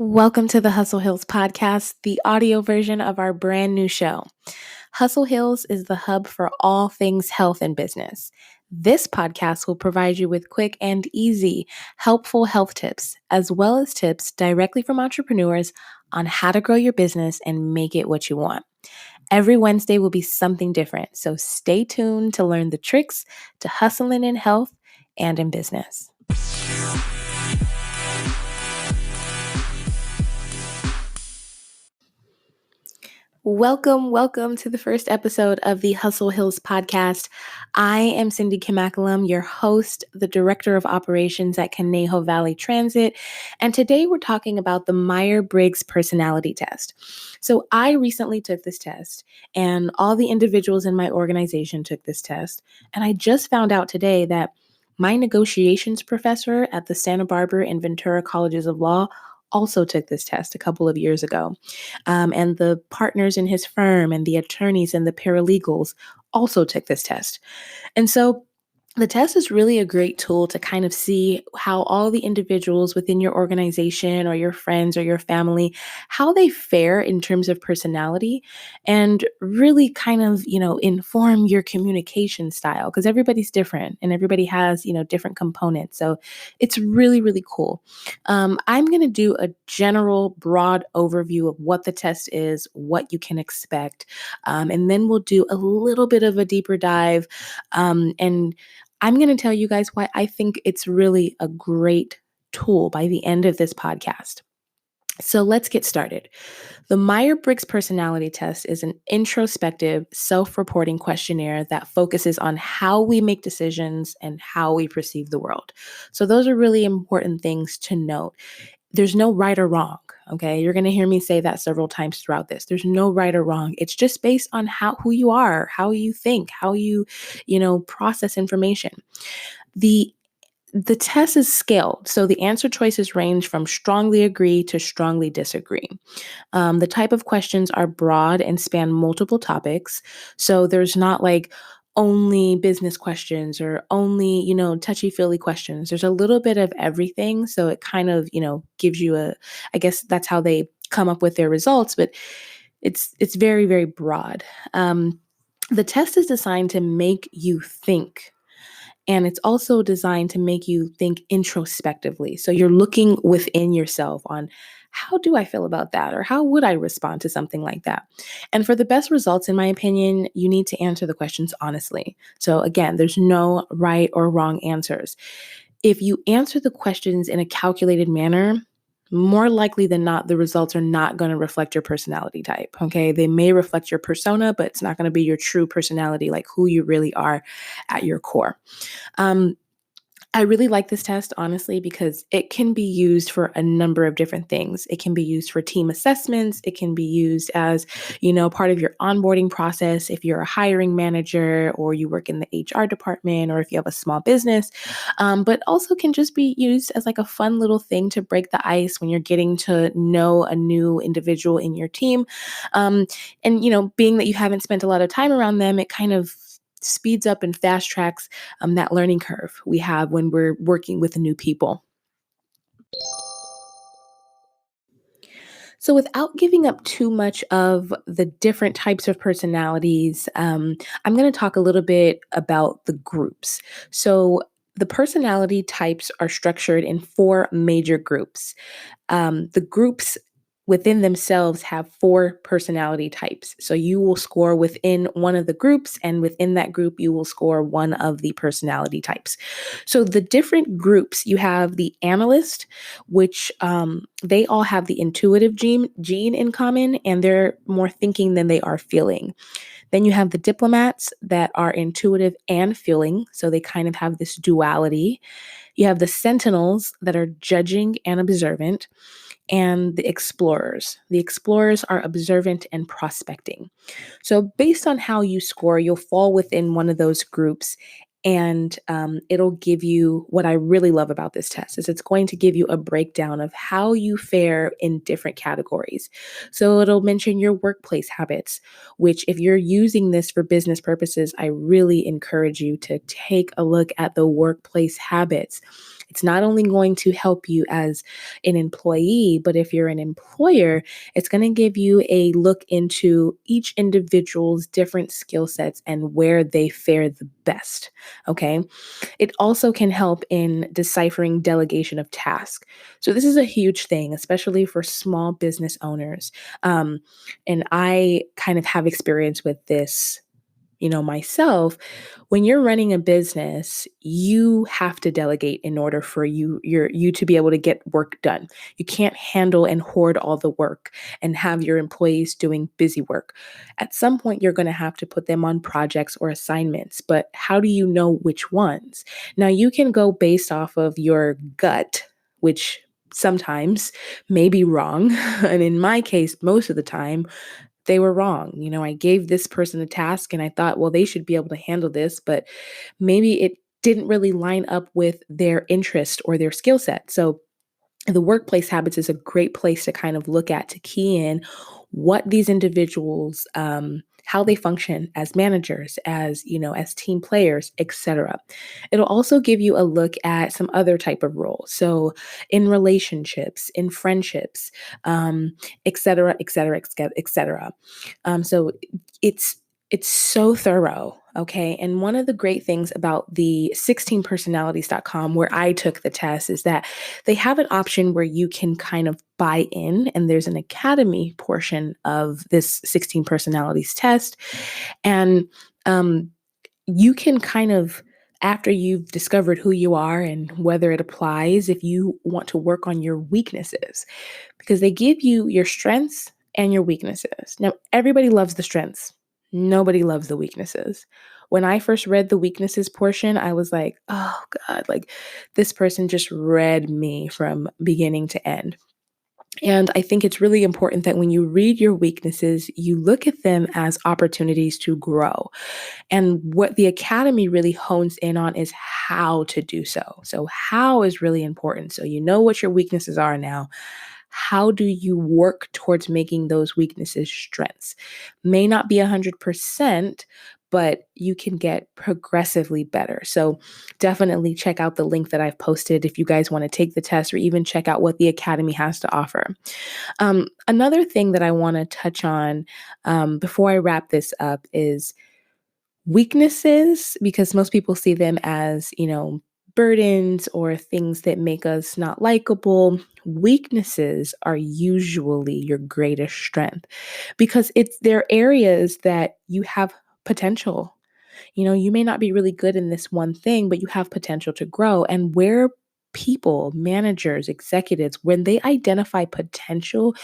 Welcome to the Hustle Hills podcast, the audio version of our brand new show. Hustle Hills is the hub for all things health and business. This podcast will provide you with quick and easy, helpful health tips, as well as tips directly from entrepreneurs on how to grow your business and make it what you want. Every Wednesday will be something different, so stay tuned to learn the tricks to hustling in health and in business. Welcome to the first episode of the Hustle Hills podcast. I am Cindy Kimakalum, your host, the Director of Operations at Conejo Valley Transit, and today we're talking about the Myer-Briggs Personality Test. So I recently took this test, and all the individuals in my organization took this test, and I just found out today that my negotiations professor at the Santa Barbara and Ventura Colleges of Law also took this test a couple of years ago. And the partners in his firm and the attorneys and the paralegals also took this test. And so the test is really a great tool to kind of see how all the individuals within your organization or your friends or your family, how they fare in terms of personality and really kind of, inform your communication style because everybody's different and everybody has, different components. So it's really, really cool. I'm going to do a general broad overview of what the test is, what you can expect, and then we'll do a little bit of a deeper dive and I'm going to tell you guys why I think it's really a great tool by the end of this podcast. So let's get started. The Myers-Briggs Personality Test is an introspective, self-reporting questionnaire that focuses on how we make decisions and how we perceive the world. So those are really important things to note. There's no right or wrong, okay? You're going to hear me say that several times throughout this. There's no right or wrong. It's just based on who you are, how you think, how you process information. The test is scaled, so the answer choices range from strongly agree to strongly disagree. The type of questions are broad and span multiple topics, so there's not like only business questions or only, touchy-feely questions. There's a little bit of everything, so it kind of, gives you I guess that's how they come up with their results, but it's very, very broad. The test is designed to make you think. And it's also designed to make you think introspectively. So you're looking within yourself on how do I feel about that? Or how would I respond to something like that? And for the best results, in my opinion, you need to answer the questions honestly. So again, there's no right or wrong answers. If you answer the questions in a calculated manner, more likely than not, the results are not going to reflect your personality type. Okay. They may reflect your persona, but it's not going to be your true personality, like who you really are at your core. I really like this test, honestly, because it can be used for a number of different things. It can be used for team assessments. It can be used as, part of your onboarding process if you're a hiring manager or you work in the HR department or if you have a small business, but also can just be used as like a fun little thing to break the ice when you're getting to know a new individual in your team. And, being that you haven't spent a lot of time around them, it kind of speeds up and fast tracks that learning curve we have when we're working with new people. So without giving up too much of the different types of personalities, I'm going to talk a little bit about the groups. So the personality types are structured in 4 major groups. The groups within themselves have 4 personality types. So you will score within one of the groups, and within that group, you will score one of the personality types. So the different groups, you have the analyst, which they all have the intuitive gene in common, and they're more thinking than they are feeling. Then you have the diplomats that are intuitive and feeling, so they kind of have this duality. You have the sentinels that are judging and observant, and the explorers. The explorers are observant and prospecting. So based on how you score, you'll fall within one of those groups, and it'll give you what I really love about this test is it's going to give you a breakdown of how you fare in different categories. So it'll mention your workplace habits, which if you're using this for business purposes, I really encourage you to take a look at the workplace habits. It's not only going to help you as an employee, but if you're an employer, it's going to give you a look into each individual's different skill sets and where they fare the best. Okay. It also can help in deciphering delegation of tasks. So, this is a huge thing, especially for small business owners. Um, and I kind of have experience with this, myself. When you're running a business, you have to delegate in order for you to be able to get work done. You can't handle and hoard all the work and have your employees doing busy work. At some point you're going to have to put them on projects or assignments, but how do you know which ones? Now you can go based off of your gut, which sometimes may be wrong. And in my case, most of the time, they were wrong. I gave this person a task and I thought, well, they should be able to handle this, but maybe it didn't really line up with their interest or their skill set. So the workplace habits is a great place to kind of look at to key in what these individuals how they function as managers, as team players, etc. It'll also give you a look at some other type of roles, so in relationships, in friendships, etc., etc., etc. So it's so thorough. Okay. And one of the great things about the 16personalities.com, where I took the test, is that they have an option where you can kind of buy in, and there's an academy portion of this 16 personalities test. And um, you can kind of, after you've discovered who you are and whether it applies, if you want to work on your weaknesses, because they give you your strengths and your weaknesses. Now, everybody loves the strengths. Nobody loves the weaknesses. When I first read the weaknesses portion, I was like, oh God, like this person just read me from beginning to end. And I think it's really important that when you read your weaknesses, you look at them as opportunities to grow. And what the academy really hones in on is how to do so. So, how is really important. So, you know what your weaknesses are now. How do you work towards making those weaknesses strengths? May not be 100%, but you can get progressively better. So definitely check out the link that I've posted if you guys want to take the test, or even check out what the Academy has to offer. Another thing that I want to touch on before I wrap this up is weaknesses, because most people see them as, burdens or things that make us not likable. Weaknesses are usually your greatest strength, because they're areas that you have potential. You may not be really good in this one thing, but you have potential to grow. And where people, managers, executives, when they identify potential,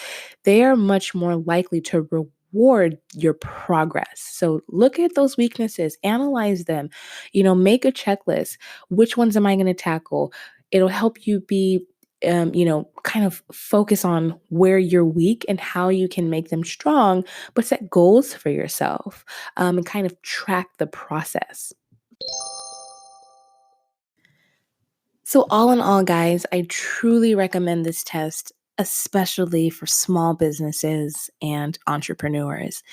they are much more likely to reward your progress. So look at those weaknesses, analyze them, make a checklist. Which ones am I going to tackle? It'll help you be kind of focus on where you're weak and how you can make them strong, but set goals for yourself, and kind of track the process. So, all in all, guys, I truly recommend this test, especially for small businesses and entrepreneurs.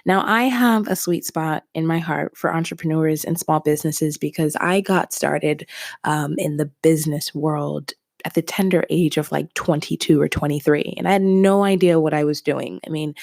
Now, I have a sweet spot in my heart for entrepreneurs and small businesses, because I got started in the business world at the tender age of like 22 or 23, and I had no idea what I was doing. I mean,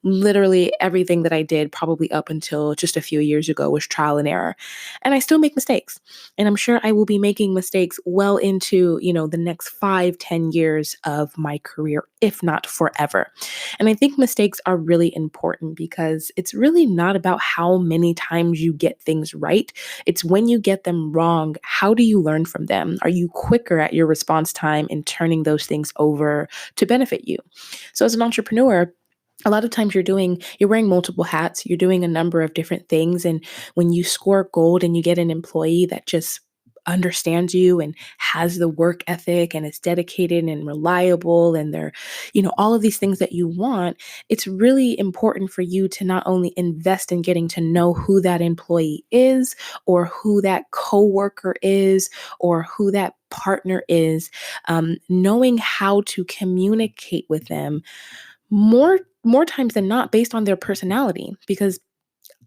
literally everything that I did probably up until just a few years ago was trial and error. And I still make mistakes. And I'm sure I will be making mistakes well into, the next 5, 10 years of my career, if not forever. And I think mistakes are really important, because it's really not about how many times you get things right. It's when you get them wrong, how do you learn from them? Are you quicker at your response time in turning those things over to benefit you? So as an entrepreneur, a lot of times you're wearing multiple hats, you're doing a number of different things. And when you score gold and you get an employee that just understands you and has the work ethic and is dedicated and reliable, and they're, all of these things that you want, it's really important for you to not only invest in getting to know who that employee is, or who that coworker is, or who that partner is, knowing how to communicate with them more times than not based on their personality, because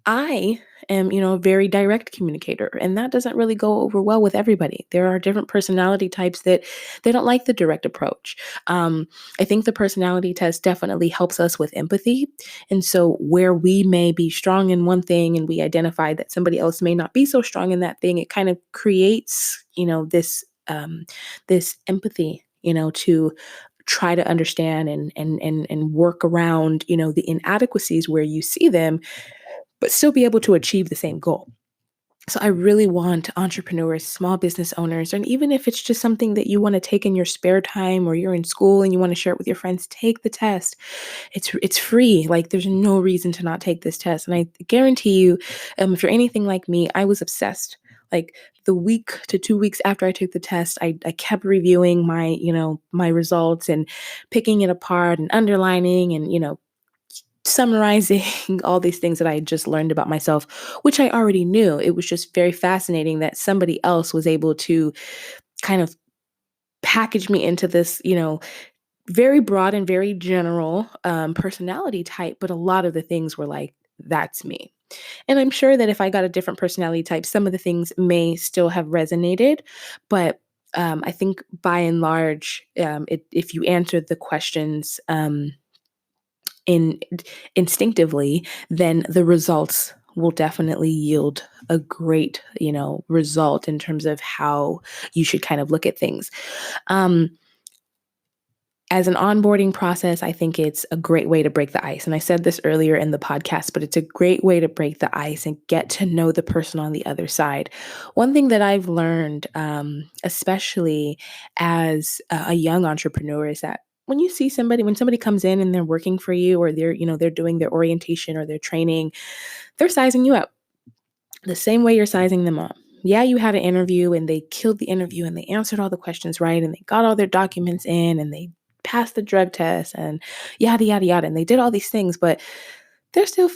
I am, a very direct communicator, and that doesn't really go over well with everybody. There are different personality types that they don't like the direct approach. I think the personality test definitely helps us with empathy. And so, where we may be strong in one thing and we identify that somebody else may not be so strong in that thing, it kind of creates, this empathy, to try to understand and work around, the inadequacies where you see them but still be able to achieve the same goal. So I really want entrepreneurs, small business owners, and even if it's just something that you want to take in your spare time or you're in school and you want to share it with your friends, take the test. It's free. Like there's no reason to not take this test. And I guarantee you, if you're anything like me, I was obsessed. Like the week to 2 weeks after I took the test, I kept reviewing my results and picking it apart and underlining and summarizing all these things that I had just learned about myself, which I already knew. It was just very fascinating that somebody else was able to kind of package me into this, very broad and very general personality type. But a lot of the things were like, that's me. And I'm sure that if I got a different personality type, some of the things may still have resonated. But I think by and large, if you answered the questions, in instinctively, then the results will definitely yield a great, result in terms of how you should kind of look at things. Um, as an onboarding process, I think it's a great way to break the ice. And I said this earlier in the podcast, but it's a great way to break the ice and get to know the person on the other side. One thing that I've learned, especially as a young entrepreneur, is that when somebody comes in and they're working for you or they're doing their orientation or their training, they're sizing you up the same way you're sizing them up. Yeah, you had an interview and they killed the interview and they answered all the questions right and they got all their documents in and they passed the drug test and yada yada yada and they did all these things, but they're still,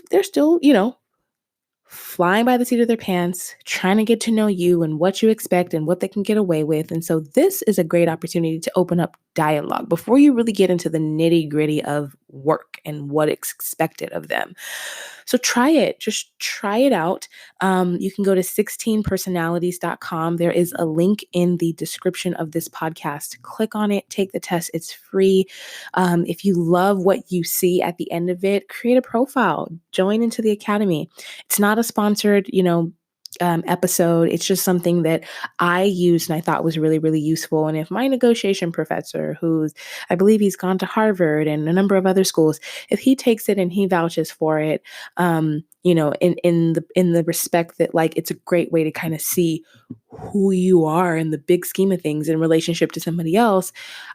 flying by the seat of their pants, trying to get to know you and what you expect and what they can get away with. And so this is a great opportunity to open up dialogue before you really get into the nitty gritty of work and what is expected of them. So try it. Just try it out. You can go to 16personalities.com. There is a link in the description of this podcast. Click on it, take the test. It's free. If you love what you see at the end of it, create a profile, join into the academy. It's not a sponsored, episode. It's just something that I used and I thought was really, really useful. And if my negotiation professor, I believe he's gone to Harvard and a number of other schools, if he takes it and he vouches for it, in the respect that like it's a great way to kind of see who you are in the big scheme of things in relationship to somebody else,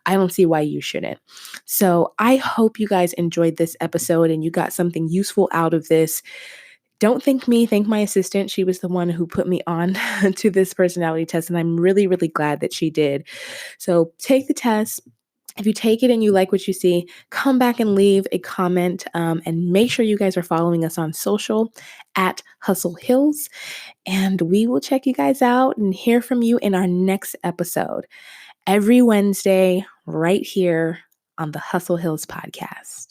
I don't see why you shouldn't. So I hope you guys enjoyed this episode and you got something useful out of this. Don't thank me, thank my assistant. She was the one who put me on to this personality test, and I'm really, really glad that she did. So take the test. If you take it and you like what you see, come back and leave a comment, and make sure you guys are following us on social at Hustle Hills. And we will check you guys out and hear from you in our next episode every Wednesday right here on the Hustle Hills podcast.